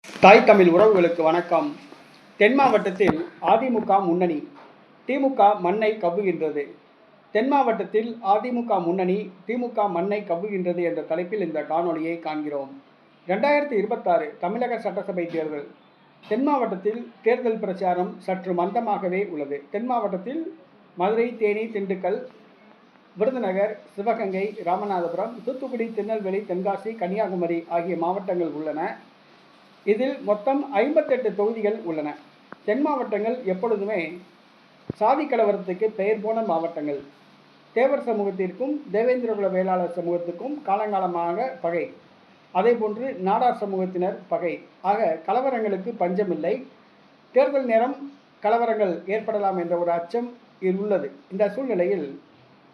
தாய் தமிழ் உறவுகளுக்கு வணக்கம். தென் மாவட்டத்தில் அதிமுக முன்னணி, திமுக மண்ணை கவ்வுகின்றது. தென் மாவட்டத்தில் அதிமுக முன்னணி, திமுக மண்ணை கவ்வுகின்றது என்ற தலைப்பில் இந்த காணொலியை காண்கிறோம். 2026 தமிழக சட்டசபை தேர்தல். தென் மாவட்டத்தில் தேர்தல் பிரச்சாரம் சற்று மந்தமாகவே உள்ளது. தென் மாவட்டத்தில் மதுரை, தேனி, திண்டுக்கல், விருதுநகர், சிவகங்கை, ராமநாதபுரம், தூத்துக்குடி, திருநெல்வேலி, தென்காசி, கன்னியாகுமரி ஆகிய மாவட்டங்கள் உள்ளன. இதில் மொத்தம் 58 தொகுதிகள் உள்ளன. தென் மாவட்டங்கள் எப்பொழுதுமே சாதி கலவரத்துக்கு பெயர் போன மாவட்டங்கள். தேவர் சமூகத்திற்கும் தேவேந்திரகுல வேளாளர் சமூகத்துக்கும் காலங்காலமாக பகை. அதேபோன்று நாடார் சமூகத்தினர் பகை. ஆக கலவரங்களுக்கு பஞ்சமில்லை. தேர்தல் நேரம் கலவரங்கள் ஏற்படலாம் என்ற ஒரு அச்சம் உள்ளது. இந்த சூழ்நிலையில்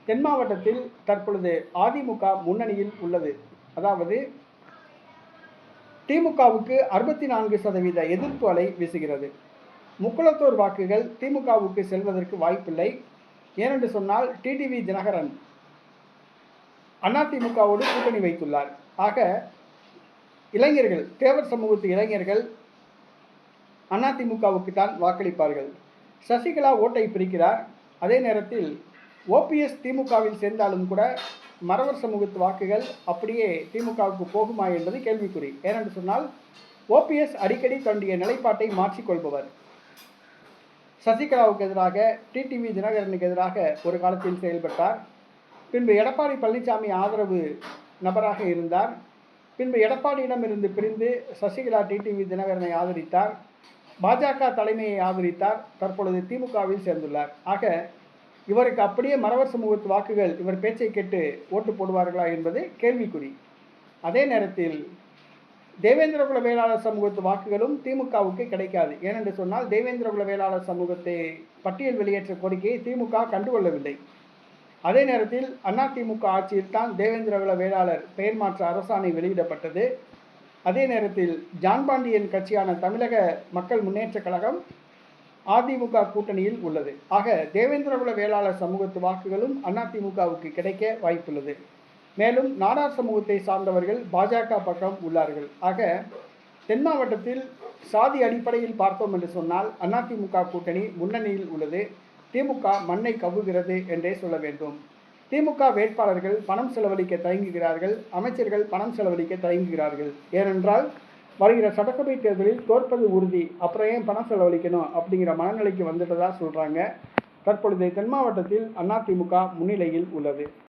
தென் மாவட்டத்தில் தற்பொழுது அதிமுக முன்னணியில் உள்ளது. அதாவது திமுகவுக்கு 64% எதிர்ப்பு அலை வீசுகிறது. முக்குளத்தூர் வாக்குகள் திமுகவுக்கு செல்வதற்கு வாய்ப்பில்லை. ஏனென்று சொன்னால் டிடிவி தினகரன் அதிமுகவோடு கூட்டணி வைத்துள்ளார். ஆக இளைஞர்கள், தேவர் சமூகத்து இளைஞர்கள் அதிமுகவுக்கு தான் வாக்களிப்பார்கள். சசிகலா ஓட்டை பிரிக்கிறார். அதே நேரத்தில் ஓபிஎஸ் திமுகவில் சேர்ந்தாலும் கூட மறவர் சமூகத்து வாக்குகள் அப்படியே திமுகவுக்கு போகுமா என்பது கேள்விக்குறி. ஏனென்று சொன்னால் ஓபிஎஸ் அடிக்கடி தன்னுடைய நிலைப்பாட்டை மாற்றிக்கொள்பவர். சசிகலாவுக்கு எதிராக, டிடிவி தினகரனுக்கு எதிராக ஒரு காலத்தில் செயல்பட்டார். பின்பு எடப்பாடி பழனிசாமி ஆதரவு நபராக இருந்தார். பின்பு எடப்பாடியிடமிருந்து பிரிந்து சசிகலா டிடிவி தினகரனை ஆதரித்தார். பாஜக தலைமையை ஆதரித்தார். தற்பொழுது திமுகவில் சேர்ந்துள்ளார். ஆக இவருக்கு அப்படியே மறவர் சமூகத்து வாக்குகள் இவர் பேச்சை கேட்டு ஓட்டு போடுவார்களா என்பது கேள்விக்குறி. அதே நேரத்தில் தேவேந்திரகுல வேளாளர் சமூகத்து வாக்குகளும் திமுகவுக்கு கிடைக்காது. ஏனென்று சொன்னால் தேவேந்திரகுல வேளாளர் சமூகத்தை பட்டியல் வெளியேற்ற கோரிக்கையை திமுக கண்டுகொள்ளவில்லை. அதே நேரத்தில் அதிமுக ஆட்சியில் தான் தேவேந்திரகுல வேளாளர் பெயர் மாற்ற அரசாணை வெளியிடப்பட்டது. அதே நேரத்தில் ஜான்பாண்டியன் கட்சியான தமிழக மக்கள் முன்னேற்ற கழகம் அதிமுக கூட்டணியில் உள்ளது. ஆக தேவேந்திரகுல வேளாளர் சமூகத்து வாக்குகளும் அதிமுகவுக்கு கிடைக்க வாய்ப்புள்ளது. மேலும் நாடார் சமூகத்தை சார்ந்தவர்கள் பாஜக பக்கம் உள்ளார்கள். ஆக தென் மாவட்டத்தில் சாதி அடிப்படையில் பார்த்தோம் என்று சொன்னால் அதிமுக கூட்டணி முன்னணியில் உள்ளது. திமுக மண்ணை கவ்வுகிறது என்றே சொல்ல வேண்டும். திமுக வேட்பாளர்கள் பணம் செலவழிக்க தயங்குகிறார்கள். அமைச்சர்கள் பணம் செலவழிக்க தயங்குகிறார்கள். ஏனென்றால் வருகிற சட்டசபை தேர்தலில் தோற்பது உறுதி, அப்புறம் ஏன் பணம் செலவழிக்கணும் அப்படிங்கிற மனநிலைக்கு வந்துட்டதா சொல்கிறாங்க. தற்பொழுது தென் மாவட்டத்தில் அதிமுக முன்னிலையில் உள்ளது.